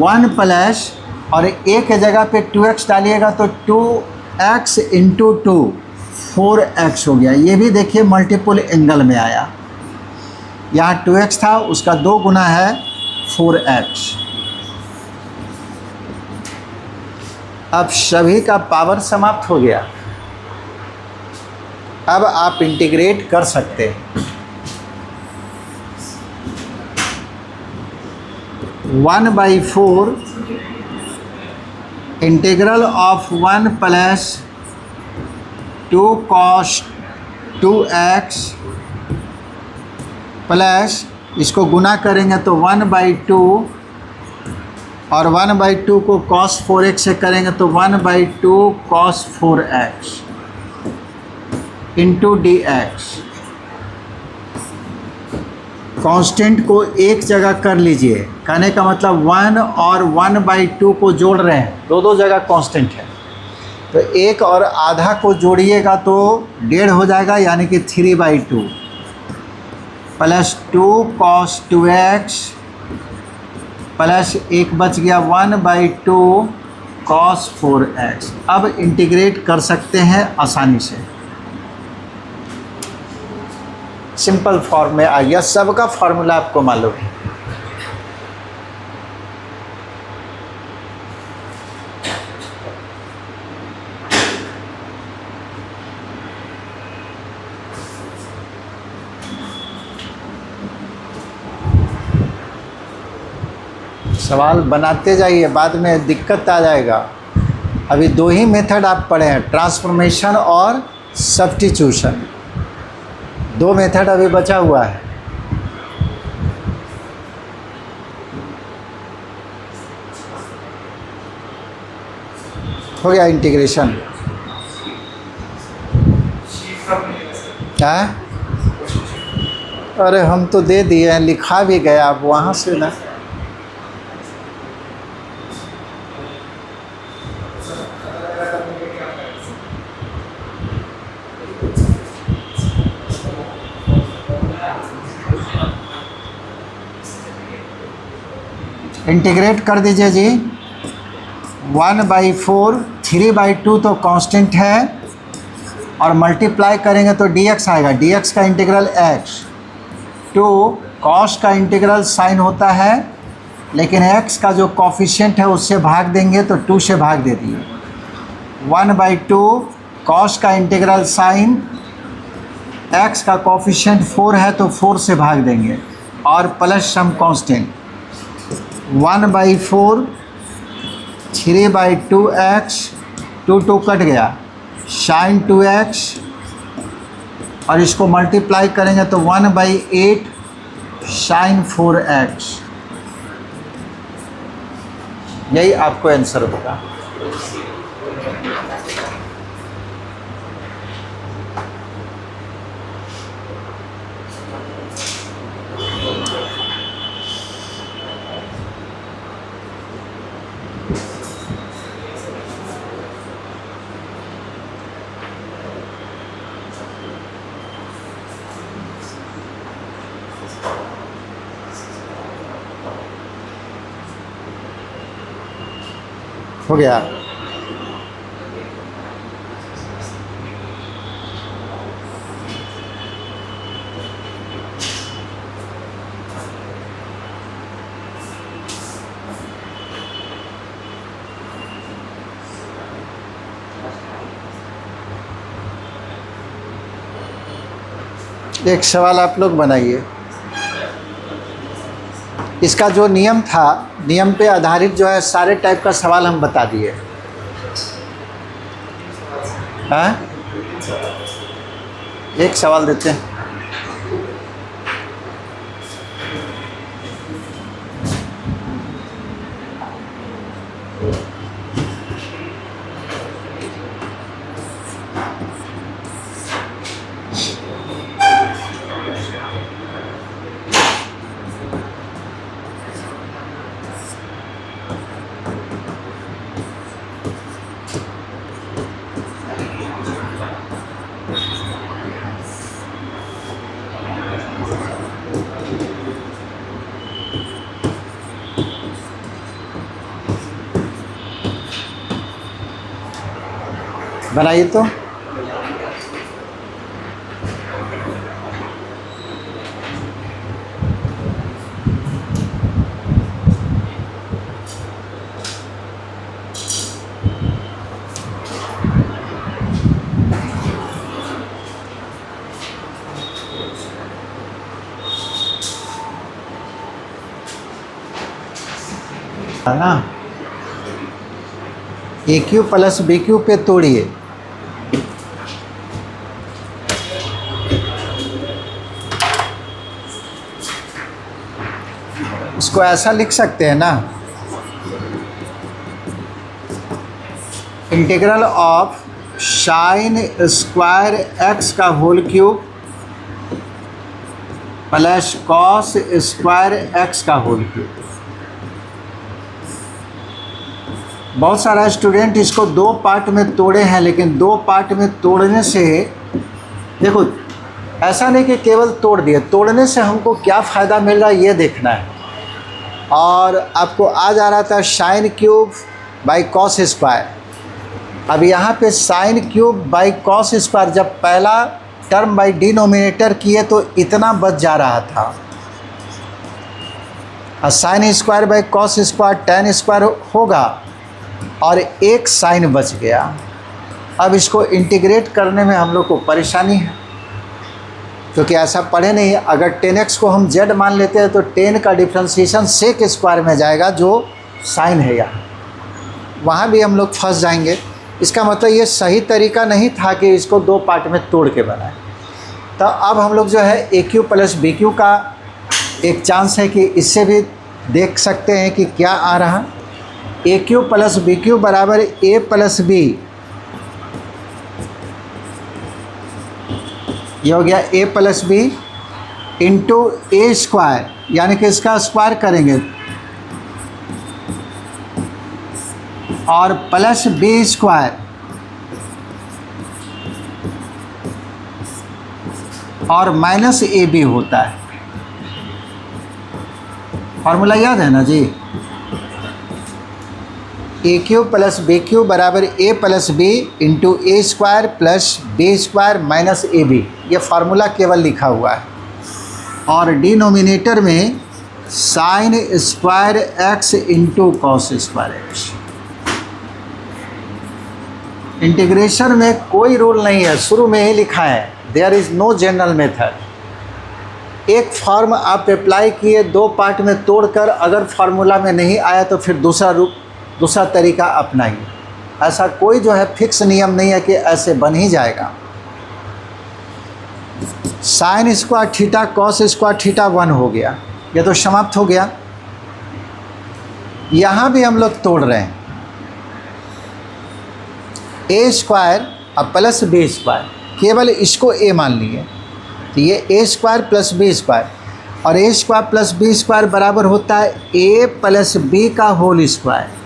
1 प्लस, और a के जगह पे 2x डालिएगा तो 2x इंटू 2 4x हो गया। ये भी देखिए मल्टीपल एंगल में आया, यहाँ 2x था उसका 2 गुना है 4x। अब सभी का पावर समाप्त हो गया। अब आप इंटीग्रेट कर सकते हैं। 1/4 integral of 1 plus 2 cos 2x plus, इसको गुना करेंगे तो 1/2, और 1/2 को cos 4x से करेंगे तो 1/2 cos 4x into dx। Constant को एक जगह कर लीजिए, कहने का मतलब 1 और 1/2 को जोड़ रहे हैं, दो जगह कांस्टेंट है, तो 1 और आधा को जोड़िएगा तो 1.5 हो जाएगा, यानी कि 3/2 प्लस 2 cos 2x प्लस एक बच गया 1/2 cos 4x। अब इंटीग्रेट कर सकते हैं आसानी से, सिंपल फॉर्म में आ गया। सबका फॉर्मूला आपको मालूम है। सवाल बनाते जाइए, बाद में दिक्कत आ जाएगा। अभी 2 ही मेथड आप पढ़े हैं, ट्रांसफॉर्मेशन और सब्स्टिट्यूशन, 2 मेथड अभी बचा हुआ है। हो गया इंटीग्रेशन। क्या? अरे हम तो दे दिए हैं, लिखा भी गया, आप वहाँ से ना। इंटीग्रेट कर दीजिए जी। 1/4 3/2 तो कांस्टेंट है, और मल्टीप्लाई करेंगे तो dx आएगा। dx का इंटीग्रल x, 2 cos का इंटीग्रल साइन होता है, लेकिन x का जो कॉफिशिएंट है उससे भाग देंगे तो 2 से भाग दे दिए। 1/2 cos का इंटीग्रल साइन, x का कॉफिशिएंट 4 है तो 4 से भाग देंगे, और plus some constant 1/4 3/2x, 2 cut गया, sin 2x, और इसको मल्टीप्लाई करेंगे तो 1/8 sin 4x। यही आपको आंसर होगा। हो गया। एक सवाल आप लोग बनाइए। इसका जो नियम था, नियम पे आधारित जो है सारे टाइप का सवाल हम बता दिए। हाँ, एक सवाल देते हैं। बनाइए तो। है ना, a cube plus b cube पे तोड़िए। इसको ऐसा लिख सकते हैं ना, integral of sine square x का whole cube plus cos square x का होल क्यूब। बहुत सारा स्टूडेंट इसको दो पार्ट में तोड़े हैं, लेकिन दो पार्ट में तोड़ने से, देखो ऐसा नहीं कि केवल तोड़ दिए, तोड़ने से हमको क्या फ़ायदा मिल रहा है ये देखना है। और आपको आ जा रहा था sine cube by cos square. अब यहाँ पे sine cube by cos square, जब पहला टर्म बाई डिनोमिनेटर किए तो इतना बच जा रहा था, और sine square by cos square ten square होगा और एक साइन बच गया। अब इसको इंटीग्रेट करने में हम लोग को परेशानी है, क्योंकि ऐसा पढ़े नहीं है। अगर 10x को हम z मान लेते हैं तो 10 का डिफ्रेंशिएशन सेक स्क्वायर में जाएगा जो साइन है यहाँ, वहाँ भी हम लोग फंस जाएंगे। इसका मतलब ये सही तरीका नहीं था कि इसको दो पार्ट में तोड़ के बनाए। तो अब हम लोग जो है ए क्यू प्लस बी क्यू का एक चांस है कि इससे भी देख सकते हैं कि क्या आ रहा। A cube plus b cube बराबर ए प्लस बी, ये हो गया a plus b into a square, यानी कि इसका स्क्वायर करेंगे, और प्लस बी स्क्वायर और माइनस ए बी होता है। फॉर्मूला याद है ना जी, a cube plus b cube बराबर a plus b into a square plus b square minus a b, ये फार्मूला केवल लिखा हुआ है। और डिनोमिनेटर में sign square x into cos square x. Integration में कोई रूल नहीं है, शुरू में ही लिखा है there is no general method. एक फॉर्म आप अप्लाई किए, दो पार्ट में तोड़कर, अगर फार्मूला में नहीं आया तो फिर दूसरा तरीका अपनाइए। ऐसा कोई जो है फिक्स नियम नहीं है कि ऐसे बन ही जाएगा। Sine square theta cos square theta 1 हो गया, ये तो समाप्त हो गया। यहाँ भी हम लोग तोड़ रहे हैं, ए स्क्वायर और प्लस बी स्क्वायर, केवल इसको ए मान लिए तो ये a square plus b square, और a square plus b square बराबर होता है ए प्लस बी का होल स्क्वायर।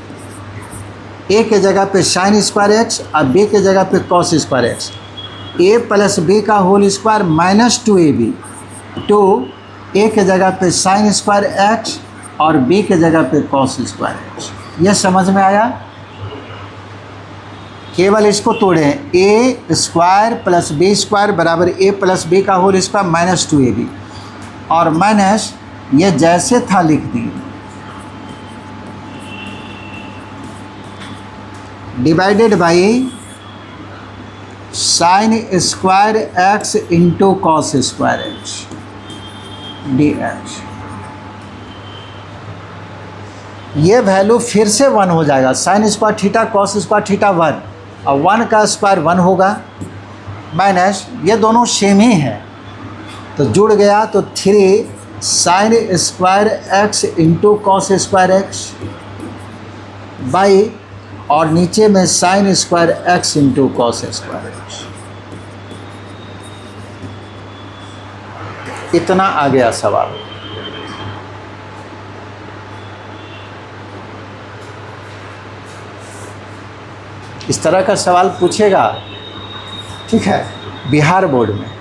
ए के जगह पे साइन स्क्वायर एक्स और बी के जगह पे cos square x, a plus b का whole square minus 2ab, two a के जगह पे साइन स्क्वायर एक्स और बी के जगह पे कॉस स्क्वायर एक्स। यह समझ में आया? केवल इसको तोड़ें, ए स्क्वायर प्लस बी स्क्वायर बराबर ए प्लस बी का होल स्क्वायर माइनस 2ab और माइनस ये जैसे था लिख दिए, divided by sine square x into cos square x D x. ये वैल्यू फिर से 1 हो जाएगा, sine square theta cos square theta 1 और 1 का स्क्वायर 1 होगा, माइनस ये दोनों सेम ही है तो जुड़ गया तो 3 sine square x into cos square x by और नीचे में sign square x into cos square x. इतना आ गया सवाल। इस तरह का सवाल पूछेगा, ठीक है, बिहार बोर्ड में।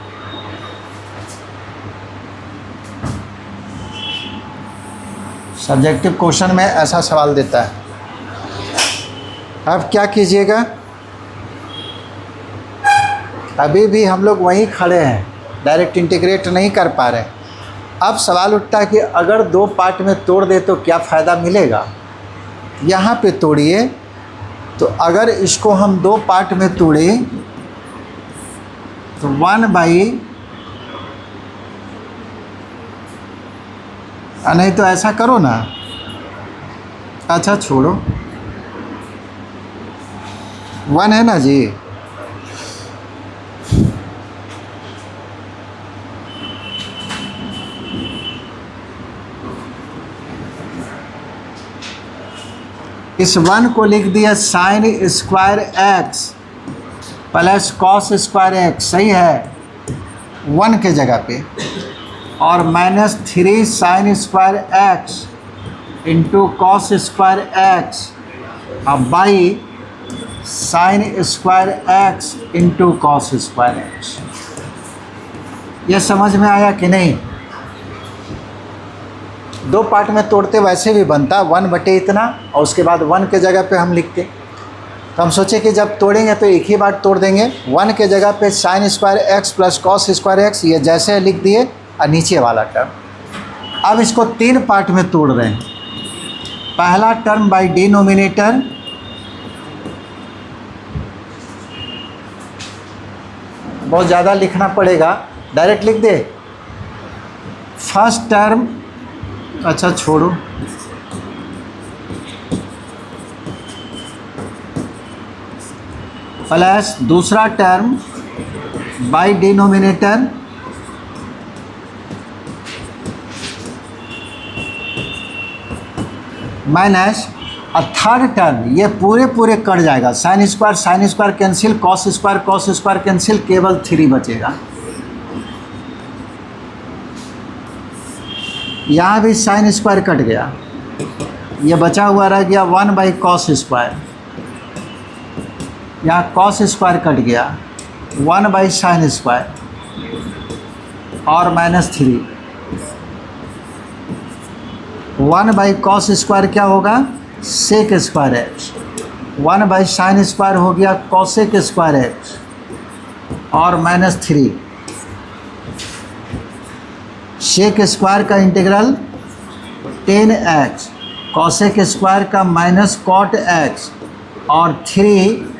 सब्जेक्टिव क्वेश्चन में ऐसा सवाल देता है। अब क्या कीजिएगा, अभी भी हम लोग वहीं खड़े हैं, डायरेक्ट इंटीग्रेट नहीं कर पा रहे। अब सवाल उठता है कि अगर 2 पार्ट में तोड़ दे तो क्या फ़ायदा मिलेगा। यहाँ पे तोड़िए, तो अगर इसको हम 2 पार्ट में तोड़े तो 1 बाई, नहीं तो ऐसा करो ना, अच्छा छोड़ो, 1 है ना जी, इस 1 को लिख दिया sine square x plus cos square x, सही है, 1 के जगह पे, और minus 3 sine square x into cos square x अब by sine square x into cos square x. ये समझ में आया कि नहीं? 2 पार्ट में तोड़ते वैसे भी बनता 1 बटे इतना और उसके बाद 1 के जगह पे हम लिखते, तो हम सोचे कि जब तोड़ेंगे तो एक ही बार तोड़ देंगे। 1 के जगह पे sine square x plus cos square x, ये जैसे लिख दिए, और नीचे वाला टर्म। अब इसको 3 पार्ट में तोड़ रहे हैं। पहला टर्म बाई डिनोमिनेटर, बहुत ज़्यादा लिखना पड़ेगा, डायरेक्ट लिख दे। फर्स्ट टर्म, अच्छा छोड़ो, प्लस दूसरा term by denominator minus third term, ये पूरे कट जाएगा, sine square cancel, cos square cancel, केवल 3 बचेगा। यहाँ भी साइन स्क्वायर कट गया, ये बचा हुआ रह गया 1 बाई कॉस स्क्वायर, यहाँ कॉस स्क्वायर कट गया 1 बाई साइन स्क्वायर और माइनस 3, 1 बाई कॉस स्क्वायर क्या होगा, sec square x, 1 by sine square हो गया कॉसेक स्क्वायर एक्स और माइनस 3, सेक स्क्वायर का इंटीग्रल 10x, कॉसेक स्क्वायर का माइनस कॉट x और 3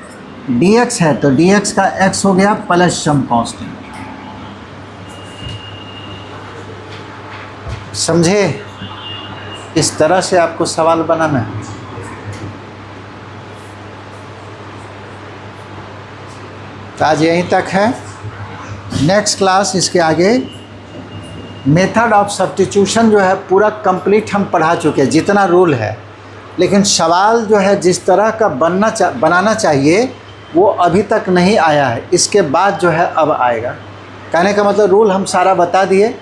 dx है तो dx का x हो गया प्लस सम कांस्टेंट। समझे? इस तरह से आपको सवाल बनाना है। तो आज यहीं तक है, नेक्स्ट क्लास इसके आगे मेथड ऑफ सब्स्टिट्यूशन जो है पूरा कंप्लीट हम पढ़ा चुके हैं, जितना रूल है, लेकिन सवाल जो है जिस तरह का बनाना चाहिए वो अभी तक नहीं आया है, इसके बाद जो है अब आएगा। कहने का मतलब रूल हम सारा बता दिए,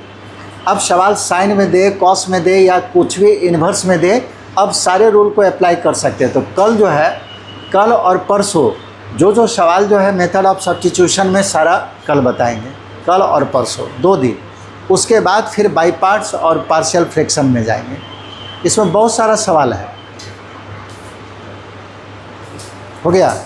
अब सवाल साइन में दे, कॉस में दे या कुछ भी इन्वर्स में दे, अब सारे रूल को अप्लाई कर सकते हैं। तो कल जो है कल और परसों जो सवाल जो है मेथड ऑफ सब्स्टिट्यूशन में सारा कल बताएंगे, कल और परसों 2 दिन। उसके बाद फिर बाई पार्ट्स और पार्शियल फ्रैक्शन में जाएंगे। इसमें बहुत सारा सवाल है। हो गया?